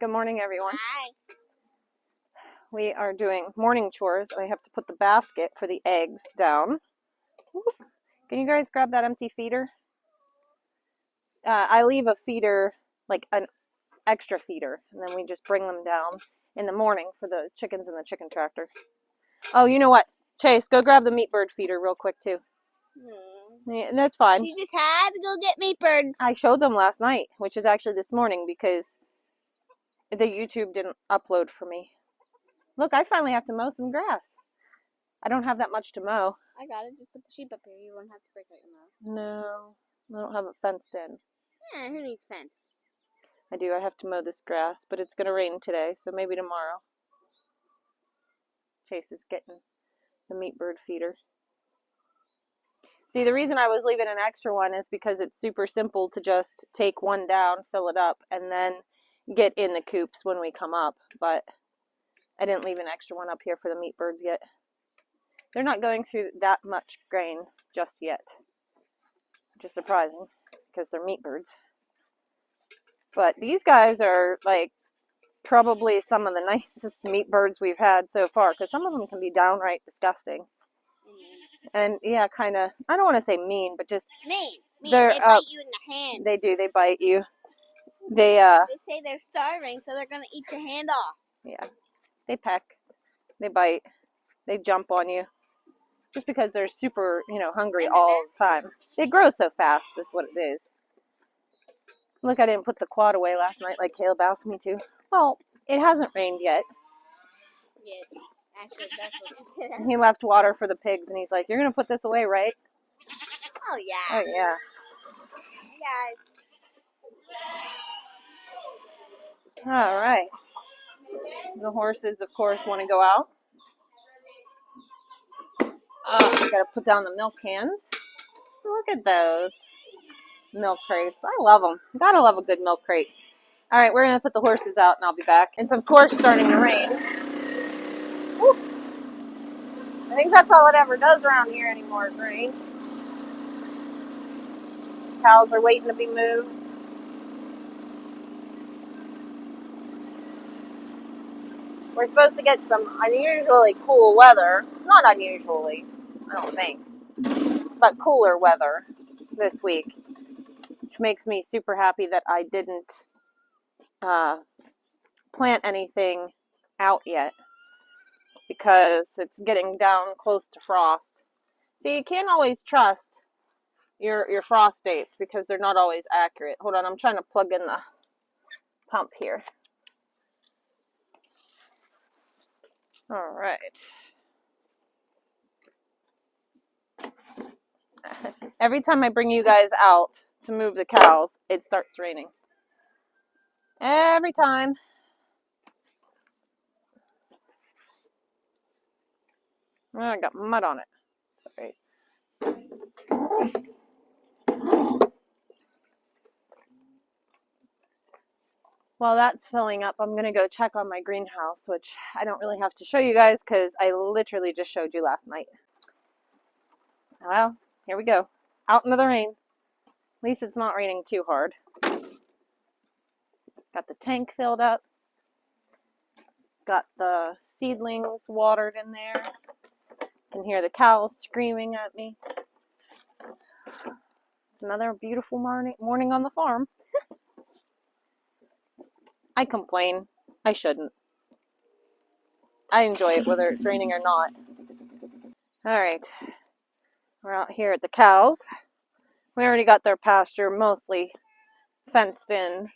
Good morning, everyone. Hi. We are doing morning chores. I have to put the basket for the eggs down. Can you guys grab that empty feeder? I leave a feeder, like an extra feeder, and then we just bring them down in the morning for the chickens in the chicken tractor. Oh, you know what? Chase, go grab the meat bird feeder real quick, too. Yeah, that's fine. She just had to go get meat birds. I showed them last night, which is actually this morning because the YouTube didn't upload for me. Look, I finally have to mow some grass. I don't have that much to mow. I got it. Just put the sheep up here. You won't have to break out your mow. No, I don't have it fenced in. Yeah, who needs fence? I do. I have to mow this grass, but it's going to rain today, so maybe tomorrow. Chase is getting the meat bird feeder. See, the reason I was leaving an extra one is because it's super simple to just take one down, fill it up, and then get in the coops when we come up. But I didn't leave an extra one up here for the meat birds yet. They're not going through that much grain just yet, which is surprising because they're meat birds. But these guys are like probably some of the nicest meat birds we've had so far, because some of them can be downright disgusting. And yeah, kind of, I don't want to say mean, but just mean. They bite you in the hand. They do. They bite you. They say they're starving, so they're gonna eat your hand off. Yeah, they peck, they bite, they jump on you, just because they're super, hungry all the time. They grow so fast. That's what it is. Look, I didn't put the quad away last night like Caleb asked me to. Well, it hasn't rained yet. Yeah, actually, that's what he did. He left water for the pigs, and he's like, "You're gonna put this away, right?" Oh yeah. Oh yeah. Hey guys. All right. The horses, of course, want to go out. Gotta put down the milk cans. Look at those milk crates. I love them. Gotta love a good milk crate. All right, we're gonna put the horses out, and I'll be back. It's of course starting to rain. Woo. I think that's all it ever does around here anymore, is rain. Cows are waiting to be moved. We're supposed to get some unusually cool weather. Not unusually, I don't think, but cooler weather this week, which makes me super happy that I didn't plant anything out yet, because it's getting down close to frost. So you can't always trust your frost dates because they're not always accurate. Hold on, I'm trying to plug in the pump here. All right. Every time I bring you guys out to move the cows, it starts raining. Every time. Oh, I got mud on it. Sorry. While that's filling up, I'm going to go check on my greenhouse, which I don't really have to show you guys because I literally just showed you last night. Well, here we go. Out into the rain. At least it's not raining too hard. Got the tank filled up. Got the seedlings watered in there. Can hear the cows screaming at me. It's another beautiful morning on the farm. I complain. I shouldn't. I enjoy it whether it's raining or not. Alright. We're out here at the cows. We already got their pasture mostly fenced in.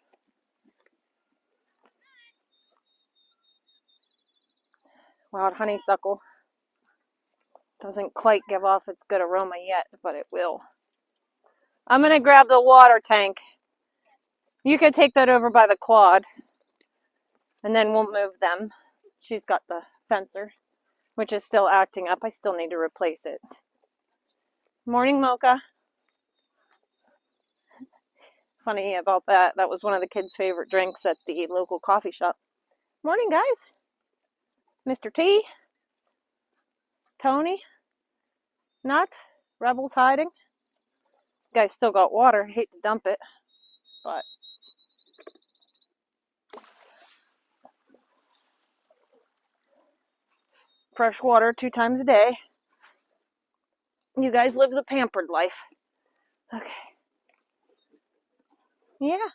Wild honeysuckle doesn't quite give off its good aroma yet, but it will. I'm going to grab the water tank. You can take that over by the quad, and then we'll move them. She's got the fencer, which is still acting up. I still need to replace it. Morning, Mocha. Funny about that. That was one of the kids' favorite drinks at the local coffee shop. Morning, guys. Mr. T. Tony. Nut. Rebel's hiding. You guys still got water. I hate to dump it, but fresh water 2 times a day. You guys live the pampered life. Okay. Yeah.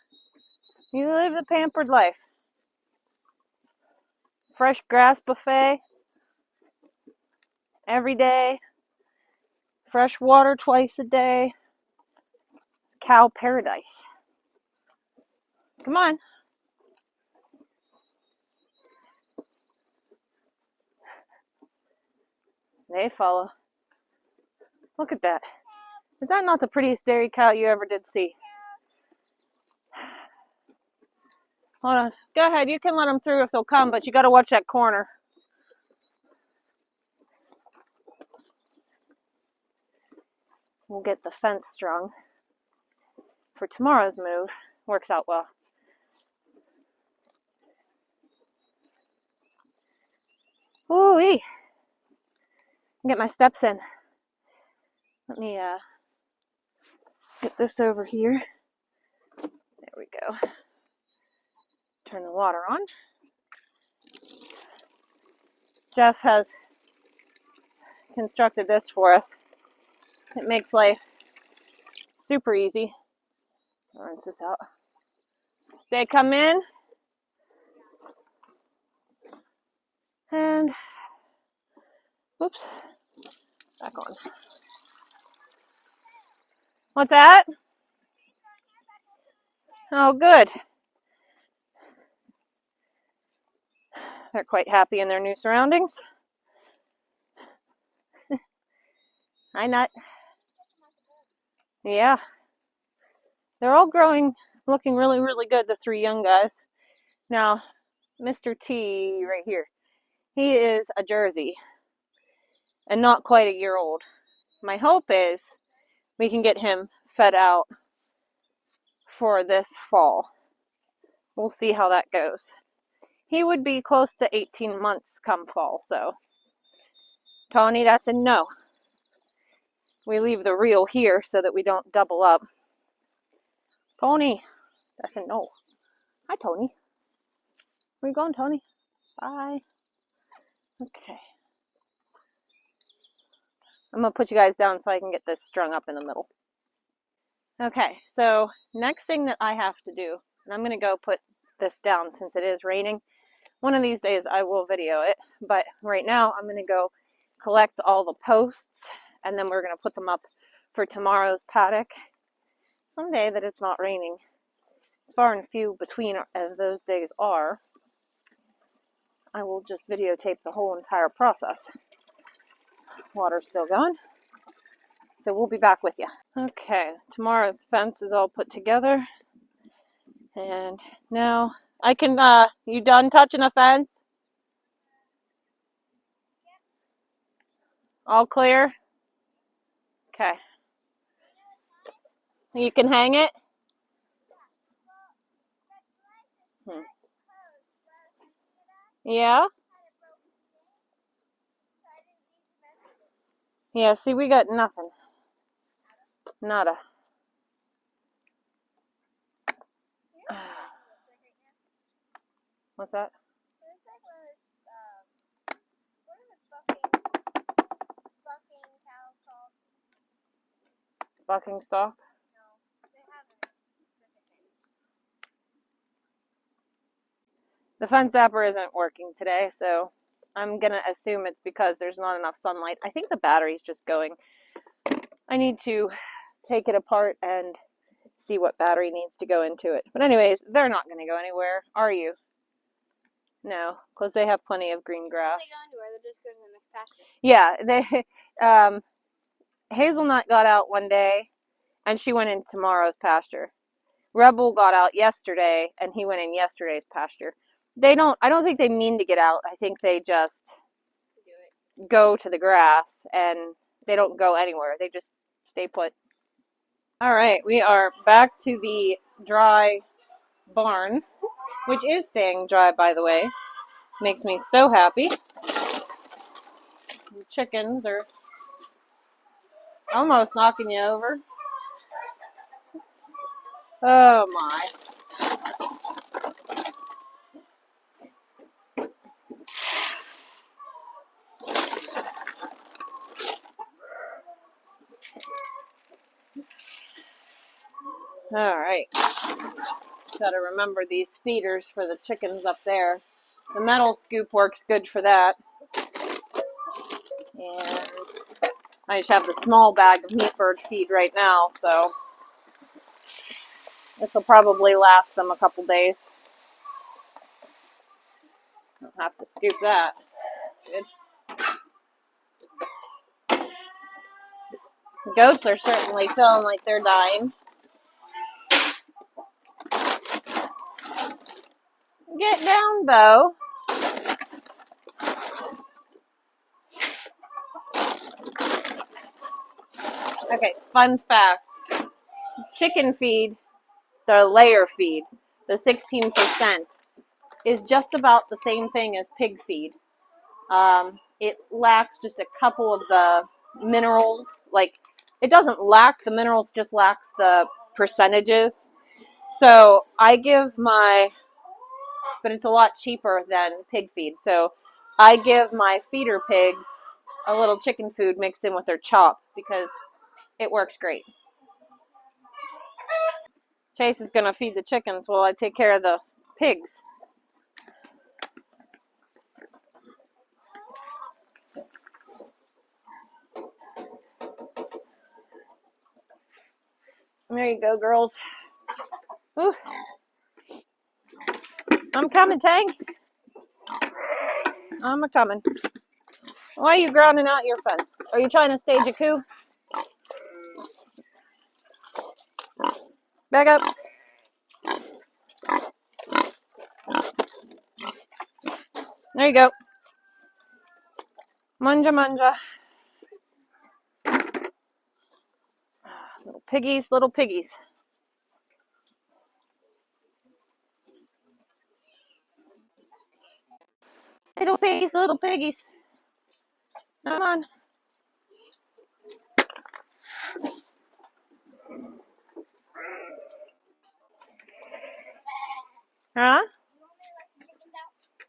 You live the pampered life. Fresh grass buffet every day. Fresh water twice a day. It's cow paradise. Come on. They follow. Look at that. Is that not the prettiest dairy cow you ever did see? Hold on. Go ahead. You can let them through if they'll come, but you got to watch that corner. We'll get the fence strung for tomorrow's move. Works out well. Ooh-wee. Get my steps in. Let me get this over here. There we go. Turn the water on. Jeff has constructed this for us. It makes life super easy. I'll rinse this out. They come in and whoops, back on. What's that? Oh, good. They're quite happy in their new surroundings. Hi, Nut. Yeah. They're all growing, looking really, really good, the 3 young guys. Now, Mr. T right here, he is a Jersey and not quite a year old. My hope is we can get him fed out for this fall. We'll see how that goes. He would be close to 18 months come fall, so Tony, that's a no. We leave the reel here so that we don't double up. Tony, that's a no. Hi, Tony. Where you going, Tony? Bye. Okay. I'm going to put you guys down so I can get this strung up in the middle. Okay, so next thing that I have to do, and I'm going to go put this down since it is raining. One of these days I will video it, but right now I'm going to go collect all the posts and then we're going to put them up for tomorrow's paddock. Someday that it's not raining. As far and few between as those days are, I will just videotape the whole entire process. Water's still going, so we'll be back with you. Okay, tomorrow's fence is all put together, and now I can, you done touching the fence? All clear? Okay. You can hang it? Yeah? Yeah, see, we got nothing. Nada. What's that? Bucking stock? The fence zapper isn't working today, so I'm going to assume it's because there's not enough sunlight. I think the battery's just going. I need to take it apart and see what battery needs to go into it. But anyways, they're not going to go anywhere, are you? No, because they have plenty of green grass. Yeah, Hazelnut got out one day, and she went in tomorrow's pasture. Rebel got out yesterday, and he went in yesterday's pasture. I don't think they mean to get out. I think they just go to the grass, and they don't go anywhere. They just stay put. All right, we are back to the dry barn, which is staying dry, by the way. Makes me so happy. The chickens are almost knocking you over. Oh my. Alright. Gotta remember these feeders for the chickens up there. The metal scoop works good for that. And I just have the small bag of meat bird feed right now, so this will probably last them a couple days. Don't have to scoop that. That's good. The goats are certainly feeling like they're dying. Get down, Bo. Okay, fun fact. Chicken feed, the layer feed, the 16%, is just about the same thing as pig feed. It lacks just a couple of the minerals. Like, it doesn't lack the minerals, just lacks the percentages. So I give my, but it's a lot cheaper than pig feed. So I give my feeder pigs a little chicken food mixed in with their chop because it works great. Chase is going to feed the chickens while I take care of the pigs. There you go, girls. Ooh. I'm coming, Tang. I'm a-coming. Why are you grounding out your fence? Are you trying to stage a coup? Back up. There you go. Manja, manja. Little piggies, little piggies. Little piggies, little piggies. Come on. Huh?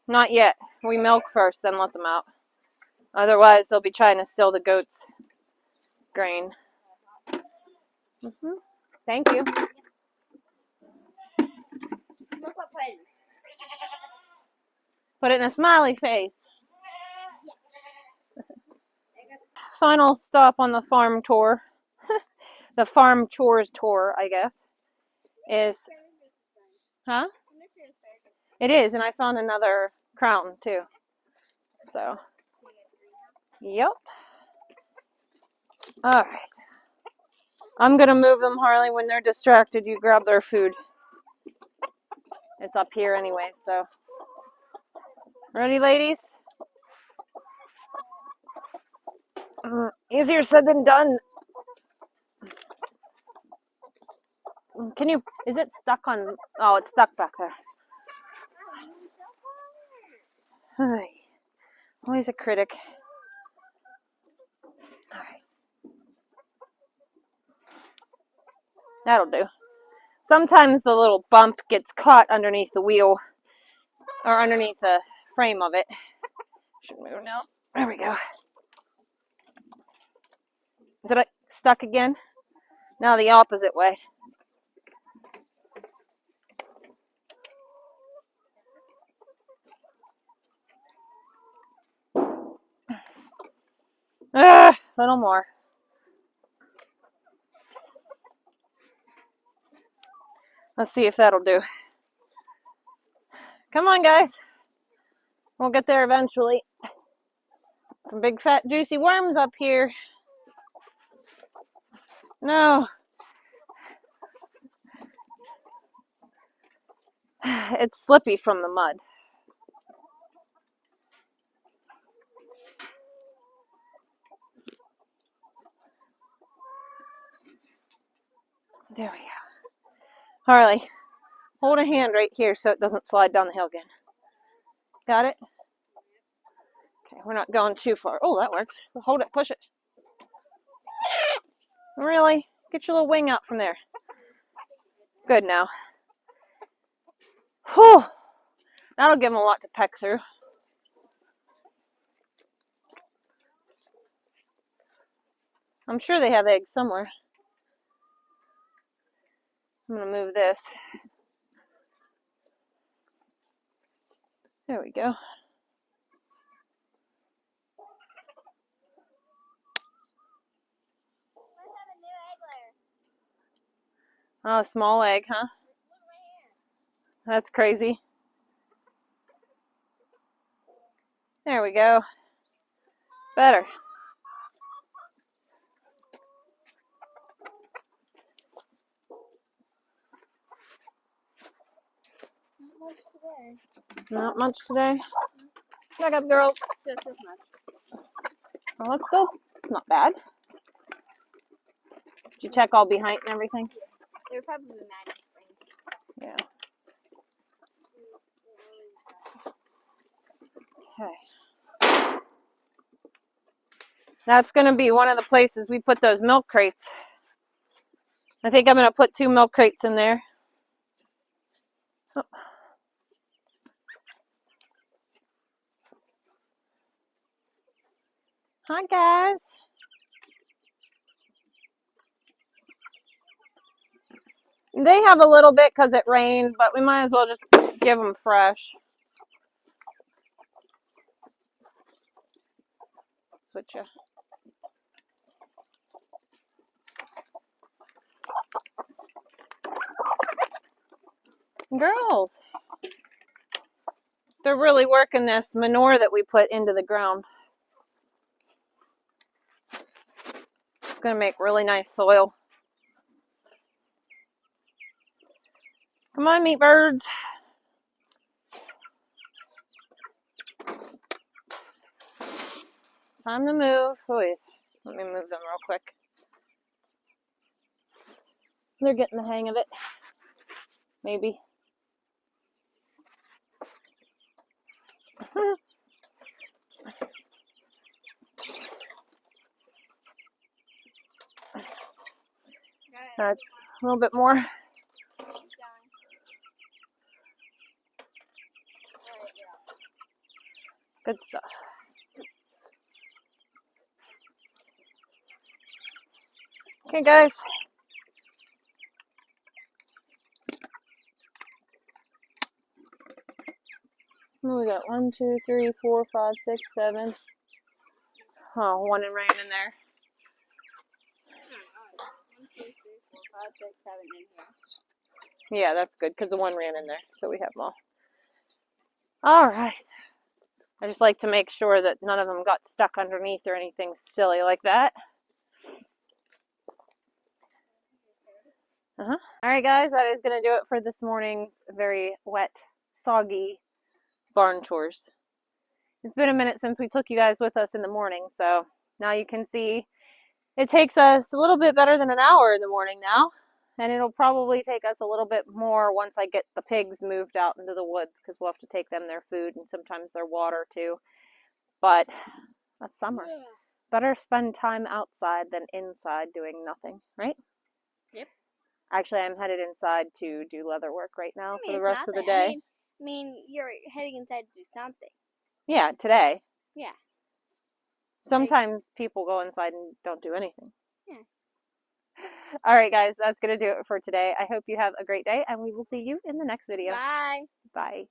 Not yet. We milk first, then let them out. Otherwise, they'll be trying to steal the goats' grain. Thank you. Look what present. Put it in a smiley face. Final stop on the farm tour. The farm chores tour, I guess, is... Huh? It is, and I found another crown, too. So, yep. Alright. I'm going to move them, Harley. When they're distracted, you grab their food. It's up here anyway, so. Ready, ladies? Easier said than done. Can you, is it stuck on, oh, it's stuck back there. Hi. Always a critic. Alright. That'll do. Sometimes the little bump gets caught underneath the wheel, or underneath the frame of it. Should move now. There we go. Did I stuck again? Now the opposite way. A little more. Let's see if that'll do. Come on, guys. We'll get there eventually. Some big fat juicy worms up here. No. It's slippy from the mud. There we go. Harley, hold a hand right here so it doesn't slide down the hill again. Got it? Okay, we're not going too far. Oh, that works. Hold it, push it. Really? Get your little wing out from there. Good now. Whew. That'll give them a lot to peck through. I'm sure they have eggs somewhere. I'm going to move this. There we go. Oh, small egg, huh? That's crazy. There we go. Better. Not much today. Not much today. Back up, girls. Just as much. Well, it's still not bad. Did you check all behind and everything? Yeah. They're probably mad at spring. Yeah. Okay. That's going to be one of the places we put those milk crates. I think I'm going to put 2 milk crates in there. Oh. Hi, guys. They have a little bit because it rained, but we might as well just give them fresh. Switch ya. Girls, they're really working this manure that we put into the ground. It's going to make really nice soil. Come on, meat birds. Time to move. Wait, let me move them real quick. They're getting the hang of it. Maybe. That's a little bit more. Good stuff. Okay, guys. We got 1, 2, 3, 4, 5, 6, 7. Oh, 1 and rain in there. 1, 2, 3, 4, 5, 6, 7 in here. Yeah, that's good because the 1 ran in there, so we have them all. All right. I just like to make sure that none of them got stuck underneath or anything silly like that. All right, guys, that is going to do it for this morning's very wet, soggy barn chores. It's been a minute since we took you guys with us in the morning, so now you can see it takes us a little bit better than an hour in the morning now, and it'll probably take us a little bit more once I get the pigs moved out into the woods because we'll have to take them their food and sometimes their water too. But that's summer. Yeah. Better spend time outside than inside doing nothing, right? Yep. Actually, I'm headed inside to do leather work right now for the rest of the day. I mean, you're heading inside to do something. Yeah, today. Yeah. Sometimes people go inside and don't do anything. Yeah. All right, guys, that's going to do it for today. I hope you have a great day, and we will see you in the next video. Bye. Bye.